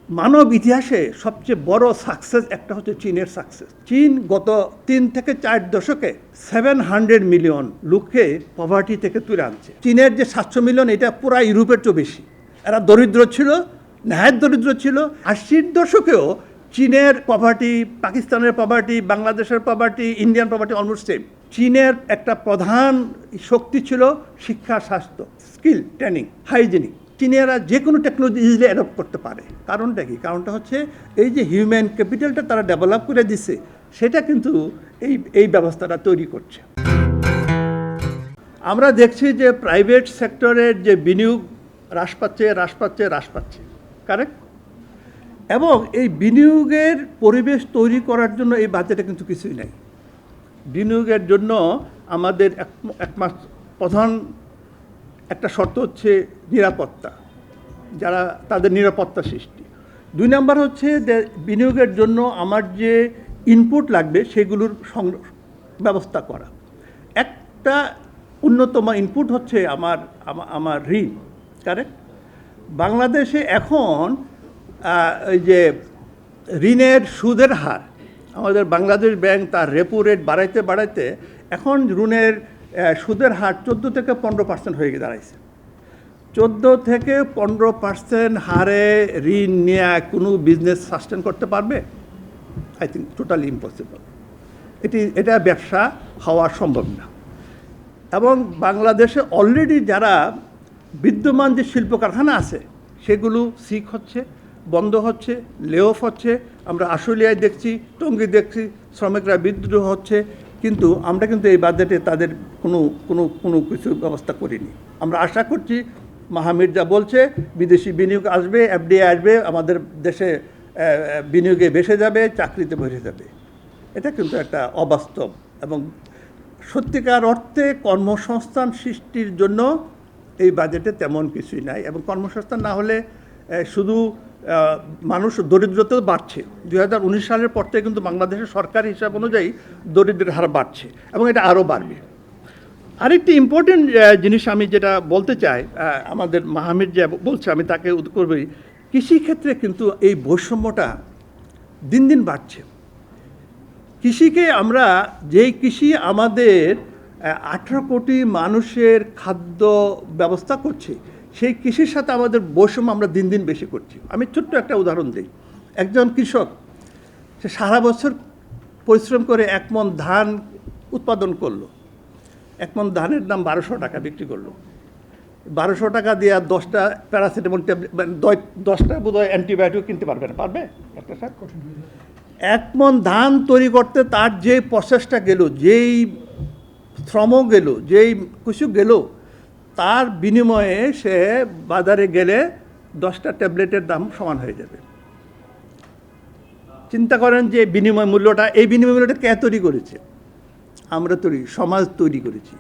মানব ইতিহাসে সবচেয়ে বড় সাকসেস একটা হচ্ছে চীনের সাকসেস। চীন গত 3 থেকে 4 দশকে 700 মিলিয়ন লোককে পভার্টি থেকে তুলে আনছে। চীনের যে 700 মিলিয়ন, এটা পুরা ইউরোপের চেয়ে বেশি। এরা দরিদ্র ছিল, নেহায়েত দরিদ্র ছিল। 80-র দশকেও চীনের পভার্টি, পাকিস্তানের পভার্টি, বাংলাদেশের poverty, Indian poverty almost same. চীনের একটা প্রধান শক্তি ছিল শিক্ষা, স্বাস্থ্য, স্কিল ট্রেনিং, হাইজেনিক। চীনিয়ারা যে কোনো টেকনোলজি ইজিলি অ্যাডপ্ট করতে পারে। কারণটা কি? কারণটা হচ্ছে এই যে হিউম্যান ক্যাপিটালটা তারা ডেভেলপ করে দিচ্ছে, সেটা কিন্তু এই ব্যবস্থাটা তৈরি করছে। আমরা দেখছি যে প্রাইভেট সেক্টরের যে বিনিয়োগ হ্রাস পাচ্ছে, কারেক্ট? এবং এই বিনিয়োগের পরিবেশ তৈরি করার জন্য এই বাজেটে কিন্তু কিছুই নেই। বিনিয়োগের জন্য আমাদের প্রধান একটা শর্ত হচ্ছে নিরাপত্তা, যারা তাদের নিরাপত্তা সৃষ্টি। 2 নম্বর হচ্ছে যে বিনিয়োগের জন্য আমার যে ইনপুট লাগবে সেগুলোর ব্যবস্থা করা। একটা অন্যতম ইনপুট হচ্ছে আমার ঋণ, কারেক্ট? বাংলাদেশে এখন এই যে ঋণের সুদের হার, আমাদের বাংলাদেশ ব্যাংক তার রেপো রেট বাড়াইতে এখন ঋণের সুদের হার 14 থেকে 15% হয়ে দাঁড়াইছে। 14 থেকে 15% হারে ঋণ নিয়ে কোনো বিজনেস সাস্টেন করতে পারবে? I think totally impossible. এটা ব্যবসা হওয়া সম্ভব না। এবং বাংলাদেশে অলরেডি যারা বিদ্যমান যে শিল্প কারখানা আছে সেগুলো সিক হচ্ছে, বন্ধ হচ্ছে, লে অফ হচ্ছে। আমরা আশুলিয়ায় দেখছি, টঙ্গী দেখছি, শ্রমিকরা বিদ্রোহ হচ্ছে। কিন্তু আমরা কিন্তু এই বাজেটে তাদের কোনো কিছু ব্যবস্থা করিনি। আমরা আশা করছি মাহমির যা বলছে, বিদেশি বিনিয়োগ আসবে, এফডিআই আসবে, আমাদের দেশে বিনিয়োগে বেসে যাবে, চাকরিতে বেসে যাবে। এটা কিন্তু একটা অবাস্তব এবং সত্যিকার অর্থে কর্মসংস্থান সৃষ্টির জন্য এই বাজেটে তেমন কিছুই নাই। এবং কর্মসংস্থান না হলে শুধু মানুষ দরিদ্রতাও বাড়ছে। 2019 সালের পর থেকে কিন্তু বাংলাদেশের সরকারি হিসাব অনুযায়ী দরিদ্রের হার বাড়ছে এবং এটা আরও বাড়বে। আরেকটি ইম্পর্টেন্ট জিনিস আমি যেটা বলতে চাই, আমাদের মাহমিদ যে বলছে আমি তাকে করবই, কৃষিক্ষেত্রে কিন্তু এই বৈষম্যটা দিন দিন বাড়ছে। কৃষিকে আমরা যেই কৃষি আমাদের 18 কোটি মানুষের খাদ্য ব্যবস্থা করছে, সেই কৃষির সাথে আমাদের বৈষম্য আমরা দিন দিন বেশি করছি। আমি ছোট্ট একটা উদাহরণ দিই। একজন কৃষক সে সারা বছর পরিশ্রম করে 1 মণ ধান উৎপাদন করলো। 1 মণ ধানের দাম 1200 টাকা বিক্রি করলো। 1200 টাকা দিয়ে 10টা প্যারাসিটামল ট্যাবলেট, 10টা বোধহয় অ্যান্টিবায়োটিক কিনতে পারবে না, পারবে? একটা স্যার 1 মণ ধান তৈরি করতে তার যে প্রসেসটা গেল, যেই শ্রম গেল, যেই কিছু গেল, তার বিনিময়ে সে বাজারে গেলে 10টা ট্যাবলেটের দাম সমান হয়ে যাবে। চিন্তা করেন যে বিনিময় মূল্যটা, এই বিনিময় মূল্যটা কে তৈরি করেছে? আমরা সমাজ তৈরি করেছি।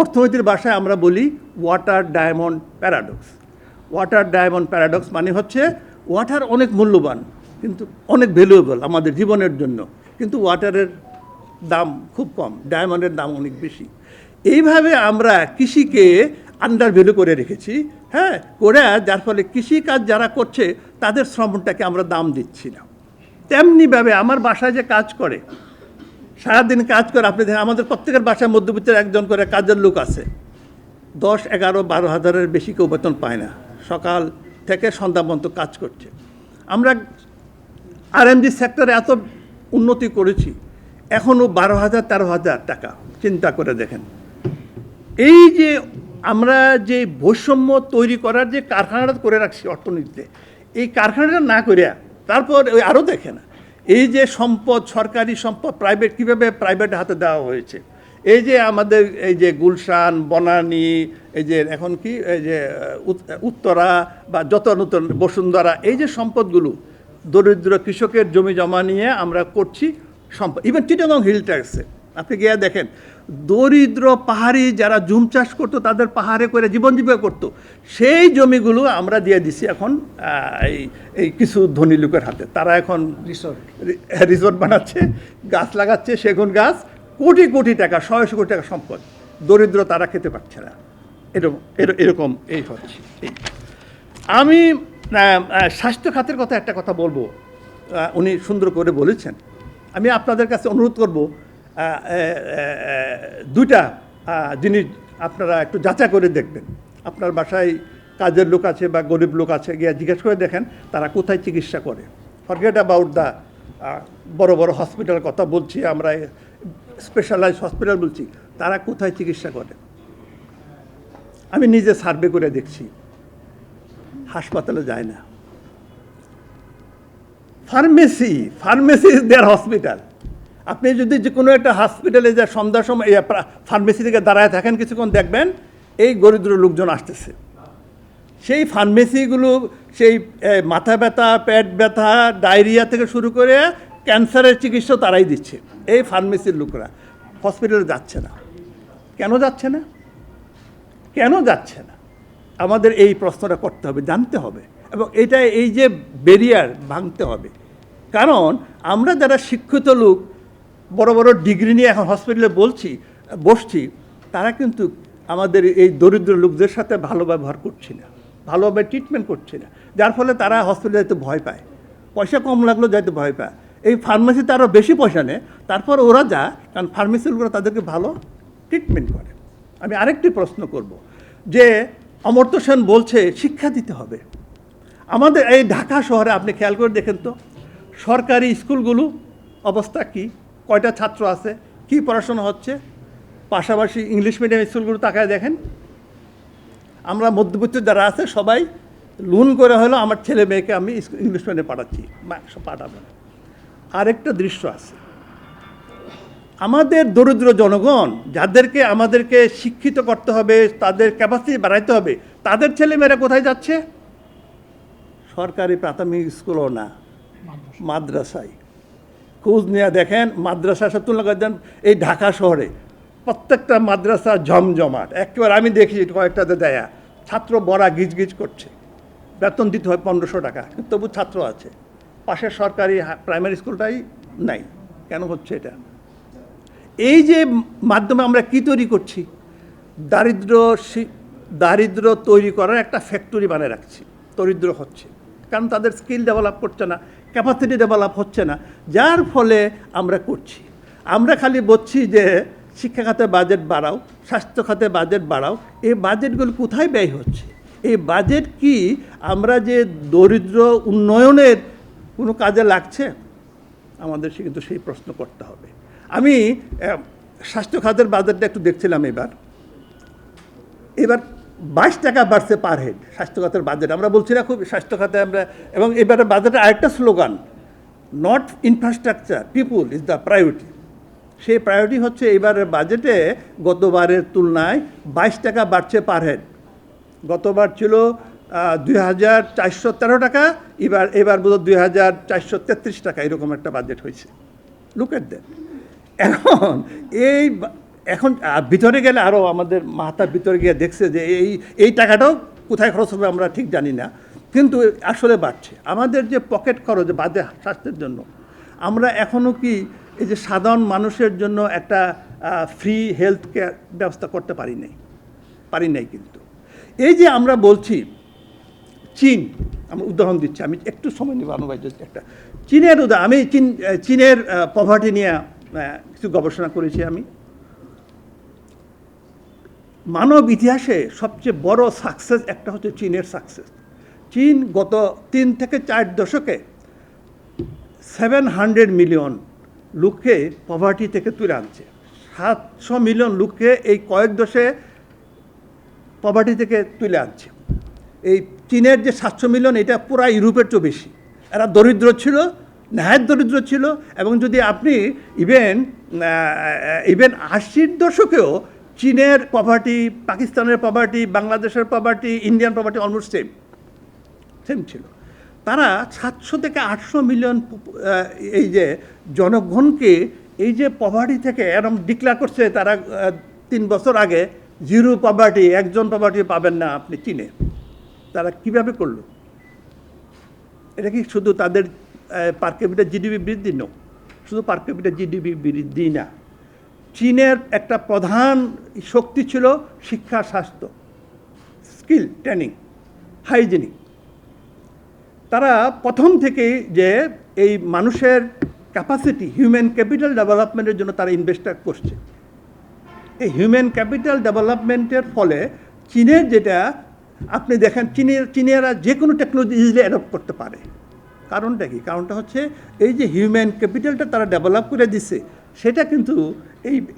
অর্থনীতির ভাষায় আমরা বলি water diamond paradox. Water diamond paradox মানে হচ্ছে ওয়াটার অনেক মূল্যবান, কিন্তু অনেক ভ্যালুয়েবল আমাদের জীবনের জন্য, কিন্তু ওয়াটারের দাম খুব কম, ডায়মন্ডের দাম অনেক বেশি। এইভাবে আমরা কৃষিকে আন্ডার ভ্যালু করে রেখেছি, হ্যাঁ, করে, যার ফলে কৃষিকাজ যারা করছে তাদের শ্রমটাকে আমরা দাম দিচ্ছি না। তেমনিভাবে আমার বাসায় যে কাজ করে, সারাদিন কাজ করে, আপনি দেখেন আমাদের প্রত্যেকের বাসায় মধ্যবিত্তের একজন করে কাজের লোক আছে। 10, 11, 12 হাজারের বেশি কেউ বেতন পায় না, সকাল থেকে সন্ধ্যা পর্যন্ত কাজ করছে। আমরা আরএমজি সেক্টরে এত উন্নতি করেছি, এখনও 12,000, 13,000 টাকা। চিন্তা করে দেখেন, এই যে আমরা যে বৈষম্য তৈরি করার যে কারখানাটা করে রাখছি অর্থনীতিতে, এই কারখানাটা না করে তারপর আরও দেখে না, এই যে সম্পদ, সরকারি সম্পদ কীভাবে প্রাইভেট হাতে দেওয়া হয়েছে। এই যে আমাদের এই যে গুলশান, বনানী, এই যে এখন কি এই যে উত্তরা বা যত নতুন বসুন্ধরা, এই যে সম্পদগুলো দরিদ্র কৃষকের জমি জমা নিয়ে আমরা করছি সম্পদ। ইভেন চিটাগং হিল ট্যাক্সে আপনি গিয়ে দেখেন, দরিদ্র পাহাড়ি যারা জুম চাষ করতো, তাদের পাহাড়ে করে জীবন জীবিকা করতো, সেই জমিগুলো আমরা দিয়ে দিছি এখন এই কিছু ধনী লোকের হাতে। তারা এখন রিসোর্ট বানাচ্ছে, গাছ লাগাচ্ছে, সেগুন গাছ, কোটি কোটি টাকা, 100 কোটি টাকা সম্পদ, দরিদ্র তারা খেতে পারছে না। এরকম এই হচ্ছে। আমি না, স্বাস্থ্য খাতের কথা একটা কথা বলবো, উনি সুন্দর করে বলেছেন। আমি আপনাদের কাছে অনুরোধ করব দুইটা জিনিস আপনারা একটু যাচাই করে দেখবেন। আপনার বাসায় কাজের লোক আছে বা গরিব লোক আছে, গিয়ে জিজ্ঞেস করে দেখেন তারা কোথায় চিকিৎসা করে। ফরগেট অ্যাবাউট দ্য বড় বড় হসপিটাল কথা বলছি, আমরা স্পেশালাইজ হসপিটাল বলছি, তারা কোথায় চিকিৎসা করে। আমি নিজে সার্ভে করে দেখছি, হাসপাতালে যায় না। Pharmacy is their hospital. আপনি যদি যে কোনো একটা হসপিটালে যা সন্ধ্যার সময় ফার্মেসি থেকে দাঁড়ায় থাকেন, কিছুক্ষণ দেখবেন এই দরিদ্র লোকজন আসতেছে। সেই ফার্মেসিগুলো সেই মাথা ব্যথা, পেট ব্যথা, ডায়রিয়া থেকে শুরু করে ক্যান্সারের চিকিৎসা তারাই দিচ্ছে। এই ফার্মেসির লোকরা হসপিটালে যাচ্ছে না। কেন যাচ্ছে না? কেন যাচ্ছে না? আমাদের এই প্রশ্নটা করতে হবে, জানতে হবে, এবং এটা এই যে ব্যারিয়ার ভাঙতে হবে। কারণ আমরা যারা শিক্ষিত লোক, বড় বড় ডিগ্রি নিয়ে এখন হসপিটালে বসছি, তারা কিন্তু আমাদের এই দরিদ্র লোকদের সাথে ভালো ব্যবহার করছি না, ভালোভাবে ট্রিটমেন্ট করছি না, যার ফলে তারা হসপিটালে যেতে ভয় পায়। পয়সা কম লাগলেও যাইতে ভয় পায়। এই ফার্মেসিতে আরও বেশি পয়সা নেয়, তারপর ওরা যায়, কারণ ফার্মেসিগুলো তাদেরকে ভালো ট্রিটমেন্ট করে। আমি আরেকটি প্রশ্ন করব যে অমর্ত্য সেন বলছে শিক্ষা দিতে হবে। আমাদের এই ঢাকা শহরে আপনি খেয়াল করে দেখেন তো, সরকারি স্কুলগুলো অবস্থা কি, কয়টা ছাত্র আছে, কি পড়াশোনা হচ্ছে, পাশাপাশি ইংলিশ মিডিয়াম স্কুলগুলো তাকায় দেখেন। আমরা মধ্যবিত্ত যারা আছে সবাই লোন করে হলেও আমার ছেলে মেয়েকে আমি ইংলিশ মিডিয়ামে পাঠাচ্ছি, পাঠাবো না। আরেকটা দৃশ্য আছে, আমাদের দরিদ্র জনগণ যাদেরকে আমাদেরকে শিক্ষিত করতে হবে, তাদের ক্যাপাসিটি বাড়াইতে হবে, তাদের ছেলেমেয়েরা কোথায় যাচ্ছে? সরকারি প্রাথমিক স্কুলও না, মাদ্রাসায়। খোঁজ নিয়ে দেখেন, মাদ্রাসার সাথে তুলনা করে দেন এই ঢাকা শহরে প্রত্যেকটা মাদ্রাসা জমজমাট একেবারে। আমি দেখি কয়েকটাতে দেয়া ছাত্র বড়া গিজগিজ করছে, বেতন দিতে হয় 1500 টাকা, কিন্তু তবু ছাত্র আছে। পাশের সরকারি প্রাইমারি স্কুলটাই নাই। কেন হচ্ছে এটা? এই যে মাধ্যমে আমরা কি তৈরি করছি? দারিদ্র তৈরি করার একটা ফ্যাক্টরি বানিয়ে রাখছি। দরিদ্র হচ্ছে কারণ তাদের স্কিল ডেভেলপ করছে না, ক্যাপাসিটি ডেভেলপ হচ্ছে না, যার ফলে আমরা করছি। আমরা খালি বলছি যে শিক্ষা খাতে বাজেট বাড়াও, স্বাস্থ্য খাতে বাজেট বাড়াও। এই বাজেটগুলো কোথায় ব্যয় হচ্ছে? এই বাজেট কি আমরা যে দরিদ্র উন্নয়নের কোনো কাজে লাগছে? আমাদের কিন্তু সেই প্রশ্ন করতে হবে। আমি স্বাস্থ্য খাতের বাজেটটা একটু দেখছিলাম এবার 22 টাকা বাড়ছে পার হেড স্বাস্থ্য খাতের বাজেট। আমরা বলছি না খুব স্বাস্থ্য খাতে আমরা, এবং এবারে বাজেটের আরেকটা slogan, not infrastructure, people is the priority. সেই প্রায়োরিটি হচ্ছে এবারের বাজেটে গতবারের তুলনায় 22 টাকা বাড়ছে পার হেড। গতবার ছিল 2413 টাকা, এবার বোধ 2433 টাকা, এরকম একটা বাজেট হয়েছে। Look at that. এখন ভিতরে গেলে আরও আমাদের মাথার ভিতরে গিয়ে দেখছে যে এই টাকাটাও কোথায় খরচ হবে আমরা ঠিক জানি না, কিন্তু আসলে বাড়ছে। আমাদের যে পকেট খরচ বাদে স্বাস্থ্যের জন্য, আমরা এখনও কি এই যে সাধারণ মানুষের জন্য একটা ফ্রি হেলথ কেয়ার ব্যবস্থা করতে পারি নাই। কিন্তু এই যে আমরা বলছি চীন, আমরা উদাহরণ দিচ্ছি, আমি একটু সময় নেব অনুবাদ একটা চীনের আমি চীনের পভার্টি নিয়ে কিছু গবেষণা করেছি। আমি মানব ইতিহাসে সবচেয়ে বড় সাকসেস একটা হচ্ছে চীনের সাকসেস। চীন গত 3 থেকে 4 দশকে 700 মিলিয়ন লোককে পভার্টি থেকে তুলে আনছে। 700 মিলিয়ন লোককে এই কয়েক দশকে পভার্টি থেকে তুলে আনছে। এই চীনের যে 700 মিলিয়ন, এটা পুরা ইউরোপের চেয়ে বেশি। এরা দরিদ্র ছিল, নেহায়েত দরিদ্র ছিল, এবং যদি আপনি ইভেন 80-র দশকেও চীনের পভার্টি, পাকিস্তানের পভার্টি, বাংলাদেশের poverty, Indian poverty almost same ছিল। তারা 700 থেকে 800 মিলিয়ন এই যে জনগণকে এই যে পভার্টি থেকে এরকম ডিক্লেয়ার করছে, তারা 3 বছর আগে জিরো পভার্টি, একজন পভার্টি পাবেন না আপনি চীনে। তারা কিভাবে করলো? এটা কি শুধু তাদের পার ক্যাপিটাল জিডিপি বৃদ্ধি? না, শুধু পার ক্যাপিটাল জিডিপি বৃদ্ধি না, চীনের একটা প্রধান শক্তি ছিল শিক্ষা, স্বাস্থ্য, স্কিল ট্রেনিং, হাইজেনিক। তারা প্রথম থেকেই যে এই মানুষের ক্যাপাসিটি হিউম্যান ক্যাপিটাল ডেভেলপমেন্টের জন্য তারা ইনভেস্ট করছে। এই হিউম্যান ক্যাপিটাল ডেভেলপমেন্টের ফলে চীনের যেটা আপনি দেখেন চীনেরা যে কোনো টেকনোলজি ইজিলি অ্যাডপ্ট করতে পারে। কারণটা কি? কারণটা হচ্ছে এই যে হিউম্যান ক্যাপিটালটা তারা ডেভেলপ করে দিছে, সেটা কিন্তু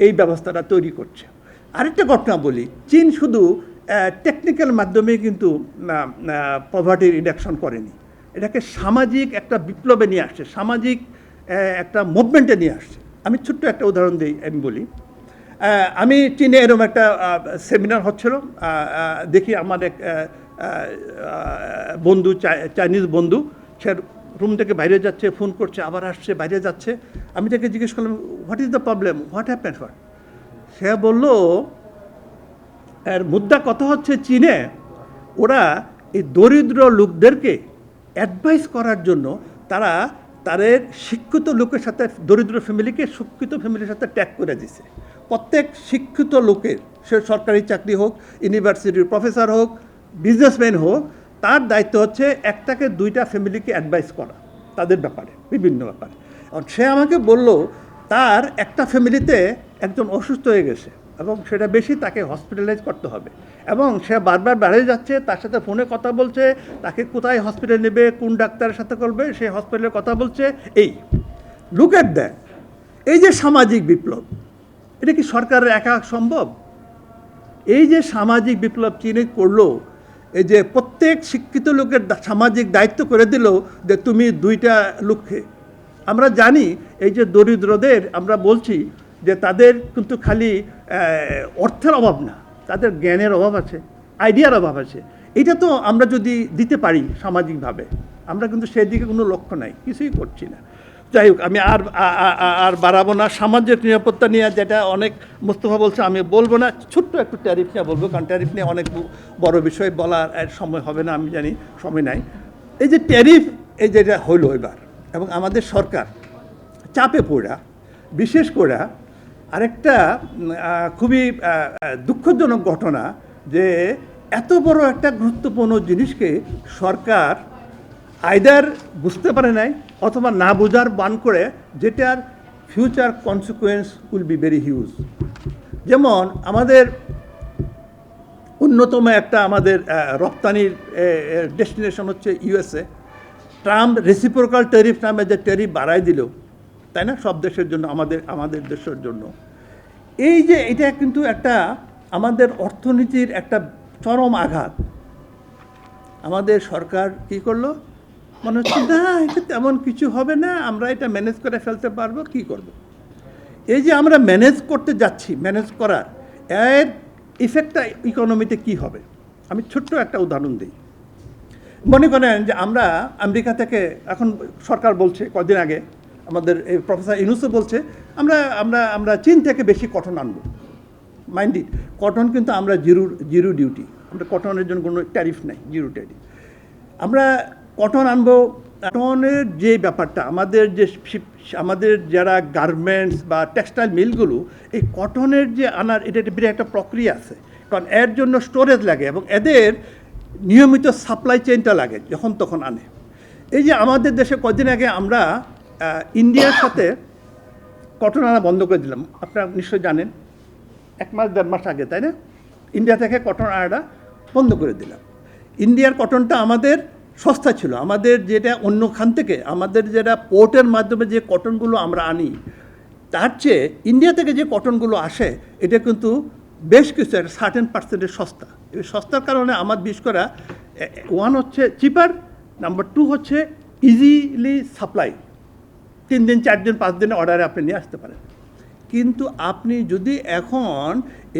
এই ব্যবস্থাটা তৈরি করছে। আরেকটা ঘটনা বলি, চীন শুধু টেকনিক্যাল মাধ্যমে কিন্তু পভার্টি রিডাকশন করেনি, এটাকে সামাজিক একটা বিপ্লবে নিয়ে আসছে, সামাজিক একটা মুভমেন্টে নিয়ে আসছে। আমি ছোট্ট একটা উদাহরণ দিই, আমি বলি। আমি চীনে এরকম একটা সেমিনার হচ্ছিল, দেখি আমার এক বন্ধু, চাইনিজ বন্ধু, সে রুম থেকে বাইরে যাচ্ছে, ফোন করছে, আবার আসছে, বাইরে যাচ্ছে। আমি তাকে জিজ্ঞেস করলাম, what is the problem, what happen, what? সে বলল, এর মুদ্রা কথা হচ্ছে চীনে ওরা এই দরিদ্র লোকদেরকে অ্যাডভাইস করার জন্য তারা তাদের শিক্ষিত লোকের সাথে, দরিদ্র ফ্যামিলিকে শিক্ষিত ফ্যামিলির সাথে ট্যাগ করে দিছে। প্রত্যেক শিক্ষিত লোকের, সে সরকারি চাকরি হোক, ইউনিভার্সিটির প্রফেসর হোক, বিজনেসম্যান হোক, তার দায়িত্ব হচ্ছে একটাকে দুইটা ফ্যামিলিকে অ্যাডভাইস করা তাদের ব্যাপারে, বিভিন্ন ব্যাপারে। সে আমাকে বলল তার একটা ফ্যামিলিতে একজন অসুস্থ হয়ে গেছে এবং সেটা বেশি, তাকে হসপিটালাইজ করতে হবে, এবং সে বারবার বেড়ে যাচ্ছে, তার সাথে ফোনে কথা বলছে, তাকে কোথায় হসপিটালে নেবে, কোন ডাক্তারের সাথে করবে, সে হসপিটালে কথা বলছে। এই লুক এট দ্যাট, এই যে সামাজিক বিপ্লব, এটা কি সরকারের একা সম্ভব? এই যে সামাজিক বিপ্লব চীনে করলো, এই যে প্রত্যেক শিক্ষিত লোকের সামাজিক দায়িত্ব করে দিল যে তুমি দুইটা লোককে, আমরা জানি এই যে দরিদ্রদের আমরা বলছি যে তাদের কিন্তু খালি অর্থের অভাব না, তাদের জ্ঞানের অভাব আছে, আইডিয়ার অভাব আছে। এটা তো আমরা যদি দিতে পারি সামাজিকভাবে, আমরা কিন্তু সেদিকে কোনো লক্ষ্য নাই, কিছুই করছি না। যাই হোক, আমি আর বাড়াবো না। সামাজিক নিরাপত্তা নিয়ে যেটা অনেক মোস্তফা বলছে, আমি বলবো না, ছোট্ট একটু ট্যারিফ নিয়ে বলবো, কারণ ট্যারিফ নিয়ে অনেক বড় বিষয় বলার সময় হবে না, আমি জানি সময় নাই। এই যে ট্যারিফ, এই যেটা হইল এবার, এবং আমাদের সরকার চাপে পড়া, বিশেষ করে আরেকটা খুবই দুঃখজনক ঘটনা যে এত বড় একটা গুরুত্বপূর্ণ জিনিসকে সরকার আইদার বুঝতে পারে নাই অথবা না বোঝার বান করে, যেটার future consequence will be very huge. যেমন আমাদের অন্যতম একটা আমাদের রপ্তানির ডেস্টিনেশন হচ্ছে ইউএসএ। ট্রাম্প রেসিপ্রোকাল ট্যারিফ নামে যে ট্যারিফ বাড়াই দিল, তাই না, সব দেশের জন্য, আমাদের দেশের জন্য। এই যে এটা কিন্তু একটা আমাদের অর্থনীতির একটা চরম আঘাত। আমাদের সরকার কি করলো, মনে হচ্ছে না এটা তেমন কিছু হবে না, আমরা এটা ম্যানেজ করে ফেলতে পারবো, কি করব। এই যে আমরা ম্যানেজ করতে যাচ্ছি, ম্যানেজ করার এর ইফেক্টটা ইকোনমিতে কি হবে, আমি ছোট্ট একটা উদাহরণ দিই। মনে করেন যে আমরা আমেরিকা থেকে, এখন সরকার বলছে কদিন আগে, আমাদের এই প্রফেসর ইউনুসও বলছে আমরা আমরা আমরা চীন থেকে বেশি কটন আনবো। মাইন্ড ইট, কটন কিন্তু আমরা জিরো ডিউটি, আমরা কটনের জন্য কোনো ট্যারিফ নাই, জিরো ট্যারিফ। আমরা কটন আনবো। কটনের যে ব্যাপারটা, আমাদের যারা গার্মেন্টস বা টেক্সটাইল মিলগুলো, এই কটনের যে আনার, এটা বিরাট একটা প্রক্রিয়া আছে, কারণ এর জন্য স্টোরেজ লাগে এবং এদের নিয়মিত সাপ্লাই চেইনটা লাগে, যখন তখন আনে। এই যে আমাদের দেশে কদিন আগে আমরা ইন্ডিয়ার সাথে কটন আনা বন্ধ করে দিলাম, আপনারা নিশ্চয়ই জানেন, 1 মাস 1.5 মাস আগে, তাই না? ইন্ডিয়া থেকে কটন আনাটা বন্ধ করে দিলাম। ইন্ডিয়ার কটনটা আমাদের সস্তা ছিল, আমাদের যেটা অন্য খান থেকে, আমাদের যেটা পোর্টের মাধ্যমে যে কটনগুলো আমরা আনি, তার চেয়ে ইন্ডিয়া থেকে যে কটনগুলো আসে, এটা কিন্তু বেশ কিছু একটা সার্টেন% সস্তা। এই সস্তার কারণে আমার বিশেষ করে 1 হচ্ছে চিপার, নাম্বার 2 হচ্ছে ইজিলি সাপ্লাই, 3 দিন 4 দিন 5 দিনের অর্ডারে আপনি নিয়ে আসতে পারেন। কিন্তু আপনি যদি এখন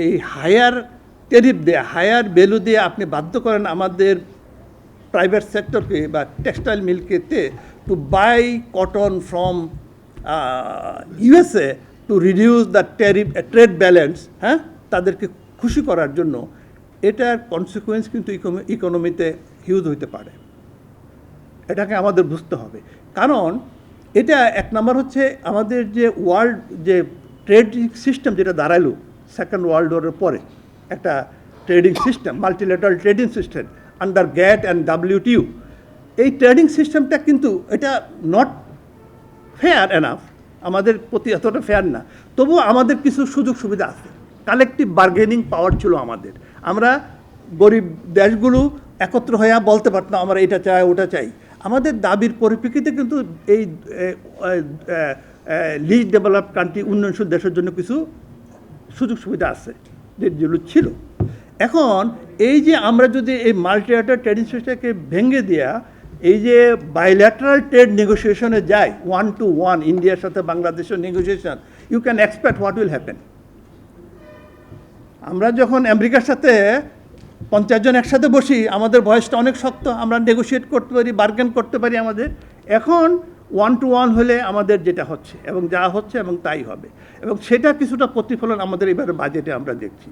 এই হায়ার ট্যারিফ দিয়ে, হায়ার ভ্যালু দিয়ে আপনি বাধ্য করেন আমাদের প্রাইভেট সেক্টরকে বা টেক্সটাইল মিলকে to buy cotton from USA to reduce the tariff trade balance, হ্যাঁ, তাদেরকে খুশি করার জন্য, এটার কনসিকুয়েন্স কিন্তু ইকোনমিতে হিউজ হইতে পারে। এটাকে আমাদের বুঝতে হবে, কারণ এটা 1 নম্বর হচ্ছে আমাদের যে ওয়ার্ল্ড যে ট্রেডিং সিস্টেম যেটা দাঁড়ালো সেকেন্ড ওয়ার্ল্ড ওয়ারের পরে, একটা trading system, multilateral trading system under GATT and WTO, এই ট্রেডিং সিস্টেমটা কিন্তু এটা নট ফেয়ার এনাফ, আমাদের প্রতি এতটা ফেয়ার না, তবুও আমাদের কিছু সুযোগ সুবিধা আছে, কালেকটিভ বার্গেনিং পাওয়ার ছিল আমাদের। আমরা গরিব দেশগুলো একত্র হয়ে বলতে পারতাম আমরা এটা চাই ওটা চাই, আমাদের দাবির পরিপ্রেক্ষিতে কিন্তু এই লিস্ট ডেভেলপ কান্ট্রি উন্নয়নশীল দেশের জন্য কিছু সুযোগ সুবিধা আছে যেগুলো ছিল। এখন এই যে আমরা যদি এই মাল্টিল্যাটারাল ট্রেডিং সিস্টেমকে ভেঙে দেওয়া এই যে বাইল্যাটারাল ট্রেড নেগোসিয়েশনে যায় 1-to-1 ইন্ডিয়ার সাথে বাংলাদেশের negotiation, you can expect what will happen. আমরা যখন আমেরিকার সাথে 50 জন একসাথে বসি আমাদের বয়সটা অনেক শক্ত, আমরা নেগোশিয়েট করতে পারি, বার্গেন করতে পারি আমাদের। এখন 1-to-1 হলে আমাদের যেটা হচ্ছে এবং যা হচ্ছে এবং তাই হবে, এবং সেটা কিছুটা প্রতিফলন আমাদের এবারে বাজেটে আমরা দেখছি।